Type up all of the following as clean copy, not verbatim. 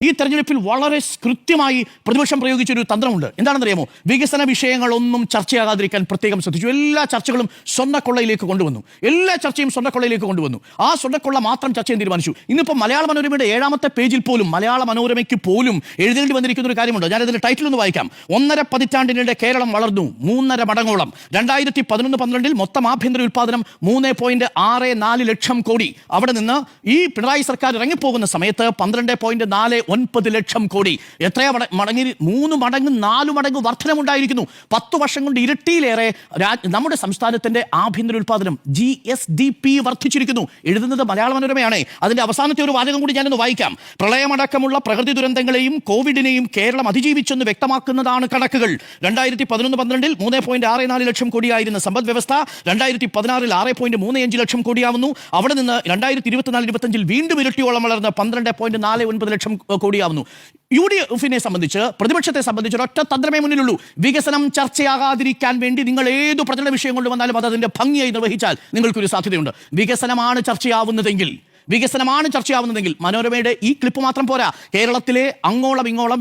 ഈ തെരഞ്ഞെടുപ്പിൽ വളരെ കൃത്യമായി പ്രതിപക്ഷം പ്രയോഗിച്ചൊരു തന്ത്രമുണ്ട്. എന്താണെന്നറിയാമോ? വികസന വിഷയങ്ങളൊന്നും ചർച്ചയാകാതിരിക്കാൻ പ്രത്യേകം ശ്രദ്ധിച്ചു. എല്ലാ ചർച്ചകളും സ്വർണ്ണക്കൊള്ളയിലേക്ക് കൊണ്ടുവന്നു. എല്ലാ ചർച്ചയും സ്വർണ്ണക്കൊള്ളയിലേക്ക് കൊണ്ടുവന്നു. ആ സ്വർണ്ണക്കൊള്ള മാത്രം ചർച്ച ചെയ്യാൻ തീരുമാനിച്ചു. ഇന്നിപ്പോൾ മലയാള മനോരമയുടെ 7ാമത്തെ പേജിൽ പോലും മലയാള മനോരമയ്ക്ക് പോലും എഴുതേണ്ടി വന്നിരിക്കുന്ന ഒരു കാര്യമുണ്ട്. ഞാനതിന്റെ ടൈറ്റിൽ ഒന്ന് വായിക്കാം. 1.5 പതിറ്റാണ്ടിനിടെ കേരളം വളർന്നു 3.5 മടങ്ങോളം. 2011-12 മൊത്തം ആഭ്യന്തര ഉൽപ്പാദനം 3.64 ലക്ഷം കോടി. അവിടെ നിന്ന് ഈ പിണറായി സർക്കാർ ഇറങ്ങിപ്പോകുന്ന സമയത്ത് 12.49 ലക്ഷം കോടി. എത്രയാ മടങ്ങി? 3 മടങ്ങ് 4 മടങ്ങ് വർധനമുണ്ടായിരിക്കുന്നു. 10 വർഷം കൊണ്ട് ഇരട്ടിയിലേറെ നമ്മുടെ സംസ്ഥാനത്തിന്റെ ആഭ്യന്തര ഉൽപ്പാദനം GSDP വർദ്ധിച്ചിരിക്കുന്നു. എഴുതുന്നത് മലയാള മനോരമയാണ്. അതിന്റെ അവസാനത്തെ ഒരു വാചകം കൂടി ഞാനൊന്ന് വായിക്കാം. പ്രളയമടക്കമുള്ള പ്രകൃതി ദുരന്തങ്ങളെയും കോവിഡിനെയും കേരളം അതിജീവിച്ചെന്ന് വ്യക്തമാക്കുന്നതാണ് കണക്കുകൾ. 2011-12 3.64 ലക്ഷം കോടിയായിരുന്ന സമ്പദ് വ്യവസ്ഥ 2016 6.35 ലക്ഷം കോടിയാവുന്നു. അവിടെ നിന്ന് 2024-25 വീണ്ടും ഇരട്ടിയോളം വളർന്ന് 12.49 ലക്ഷം കോടിയാവുന്നു. UDF-നെ സംബന്ധിച്ച്, പ്രതിപക്ഷത്തെ സംബന്ധിച്ച് ഒരൊറ്റ തന്ത്രമേ മുന്നിലുള്ളൂ. വികസനം ചർച്ചയാകാതിരിക്കാൻ വേണ്ടി നിങ്ങൾ ഏതു പ്രചരണ വിഷയം കൊണ്ടുവന്നാലും അത് അതിന്റെ ഭംഗിയായി നിർവഹിച്ചാൽ നിങ്ങൾക്കൊരു സാധ്യതയുണ്ട്. വികസനമാണ് ചർച്ചയാവുന്നതെങ്കിൽ മനോരമയുടെ ഈ ക്ലിപ്പ് മാത്രം പോരാ. കേരളത്തിലെ അങ്ങോളം ഇങ്ങോളം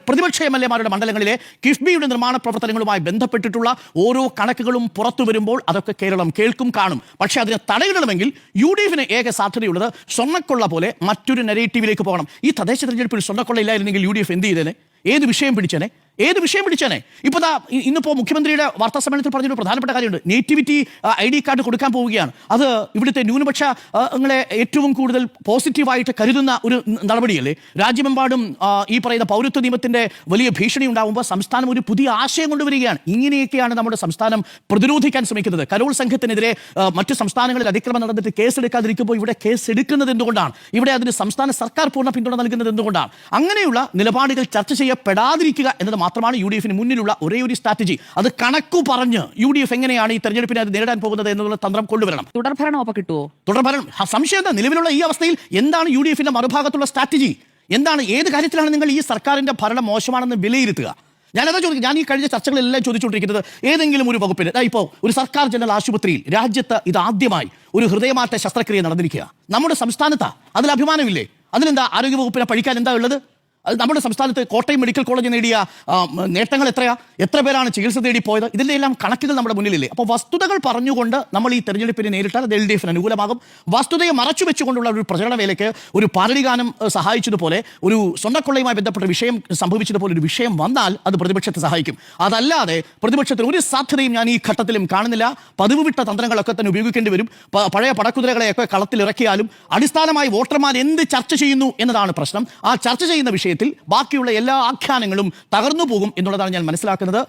പ്രതിപക്ഷ എം എൽ എമാരുടെ മണ്ഡലങ്ങളിലെ കിഫ്ബിയുടെ നിർമ്മാണ പ്രവർത്തനങ്ങളുമായി ബന്ധപ്പെട്ടിട്ടുള്ള ഓരോ കണക്കുകളും പുറത്തു വരുമ്പോൾ അതൊക്കെ കേരളം കേൾക്കും, കാണും. പക്ഷെ അതിനെ തടയിടണമെങ്കിൽ UDF-ന് ഏക സാധ്യതയുള്ളത് സ്വർണ്ണക്കൊള്ള പോലെ മറ്റൊരു നെഗറ്റീവിലേക്ക് പോകണം. ഈ തദ്ദേശ തെരഞ്ഞെടുപ്പിൽ സ്വർണ്ണക്കൊള്ള ഇല്ലായിരുന്നെങ്കിൽ UDF എന്ത് ചെയ്തേനെ? ഏത് വിഷയം പിടിച്ചേനെ? ഇപ്പോൾ ഇന്നിപ്പോൾ മുഖ്യമന്ത്രിയുടെ വാർത്താ സമ്മേളനത്തിൽ പറഞ്ഞൊരു പ്രധാനപ്പെട്ട കാര്യമുണ്ട്. നേറ്റിവിറ്റി ID കാർഡ് കൊടുക്കാൻ പോവുകയാണ്. അത് ഇവിടുത്തെ ന്യൂനപക്ഷങ്ങളെ ഏറ്റവും കൂടുതൽ പോസിറ്റീവായിട്ട് കരുതുന്ന ഒരു നടപടിയല്ലേ? രാജ്യമെമ്പാടും ഈ പറയുന്ന പൗരത്വ നിയമത്തിന്റെ വലിയ ഭീഷണി ഉണ്ടാകുമ്പോൾ സംസ്ഥാനം ഒരു പുതിയ ആശയം കൊണ്ടുവരികയാണ്. ഇങ്ങനെയൊക്കെയാണ് നമ്മുടെ സംസ്ഥാനം പ്രതിരോധിക്കാൻ ശ്രമിക്കുന്നത്. കരോൾ സംഘത്തിനെതിരെ മറ്റു സംസ്ഥാനങ്ങളിൽ അതിക്രമം നടന്നിട്ട് കേസെടുക്കാതിരിക്കുമ്പോൾ ഇവിടെ കേസെടുക്കുന്നത് എന്തുകൊണ്ടാണ്? ഇവിടെ അതിന് സംസ്ഥാന സർക്കാർ പൂർണ്ണ പിന്തുണ നൽകുന്നത് എന്തുകൊണ്ടാണ്? അങ്ങനെയുള്ള നിലപാടുകൾ ചർച്ച ചെയ്യപ്പെടാതിരിക്കുക എന്നത് മാത്രമാണ് UDF-ന് മുന്നിലുള്ള ഒരേ ഒരു സ്ട്രാറ്റജി. അത് കണക്കു പറഞ്ഞ് UDF എങ്ങനെയാണ് ഈ തെരഞ്ഞെടുപ്പിനെ അത് നേരിടാൻ പോകുന്നത് എന്നുള്ള തന്ത്രം കൊണ്ടുവരണം. തുടർഭരണം ഒപ്പം കിട്ടുമോ? തുടർഭരണം സംശയം എന്താ? നിലവിലുള്ള ഈ അവസ്ഥയിൽ എന്താണ് UDF-ന്റെ മറുഭാഗത്തുള്ള സ്ട്രാറ്റജി? എന്താണ്? ഏത് കാര്യത്തിലാണ് നിങ്ങൾ ഈ സർക്കാരിന്റെ ഭരണം മോശമാണെന്ന് വിലയിരുത്തുക? ഞാനതാ ചോദിക്കും. ഞാൻ ഈ കഴിഞ്ഞ ചർച്ചകളെല്ലാം ചോദിച്ചുകൊണ്ടിരിക്കുന്നത് ഏതെങ്കിലും ഒരു വകുപ്പിന്, ഇപ്പോൾ ഒരു സർക്കാർ ജനറൽ ആശുപത്രിയിൽ രാജ്യത്ത് ഇതാദ്യമായി ഒരു ഹൃദയമാറ്റ ശസ്ത്രക്രിയ നടന്നിരിക്കുക. നമ്മുടെ സംസ്ഥാനത്താ. അതിൽ അഭിമാനമില്ലേ? അതിനെന്താ ആരോഗ്യവകുപ്പിനെ പഴിക്കാൻ എന്താ ഉള്ളത്? അത് നമ്മുടെ സംസ്ഥാനത്ത് കോട്ടയം മെഡിക്കൽ കോളേജ് നേടിയ നേട്ടങ്ങൾ എത്രയാ? എത്ര പേരാണ് ചികിത്സ തേടി പോയത്? ഇതിൻ്റെ എല്ലാം കണക്കുകൾ നമ്മുടെ മുന്നിലില്ലേ? അപ്പോൾ വസ്തുതകൾ പറഞ്ഞുകൊണ്ട് നമ്മൾ ഈ തെരഞ്ഞെടുപ്പിനെ നേരിട്ടാൽ അത് LDF-ന് അനുകൂലമാകും. വസ്തുതയെ മറച്ചു വെച്ചുകൊണ്ടുള്ള ഒരു പ്രചരണ വേലയ്ക്ക് ഒരു പാരടിഗാനം സഹായിച്ചതുപോലെ, ഒരു സ്വർണ്ണക്കൊള്ളയുമായി ബന്ധപ്പെട്ട വിഷയം സംഭവിച്ചതുപോലെ ഒരു വിഷയം വന്നാൽ അത് പ്രതിപക്ഷത്തെ സഹായിക്കും. അതല്ലാതെ പ്രതിപക്ഷത്തിന് ഒരു സാധ്യതയും ഞാൻ ഈ ഘട്ടത്തിലും കാണുന്നില്ല. പതിവ് വിട്ട തന്ത്രങ്ങളൊക്കെ തന്നെ ഉപയോഗിക്കേണ്ടി വരും. പഴയ പടക്കുതിരകളെയൊക്കെ കളത്തിലിറക്കിയാലും അടിസ്ഥാനമായി വോട്ടർമാർ എന്ത് ചർച്ച ചെയ്യുന്നു എന്നതാണ് പ്രശ്നം. ആ ചർച്ച ചെയ്യുന്ന വിഷയത്തിൽ ബാക്കിയുള്ള എല്ലാ ആഖ്യാനങ്ങളും തകർന്നു പോകും എന്നുള്ളതാണ് ഞാൻ മനസ്സിലാക്കുന്നത്.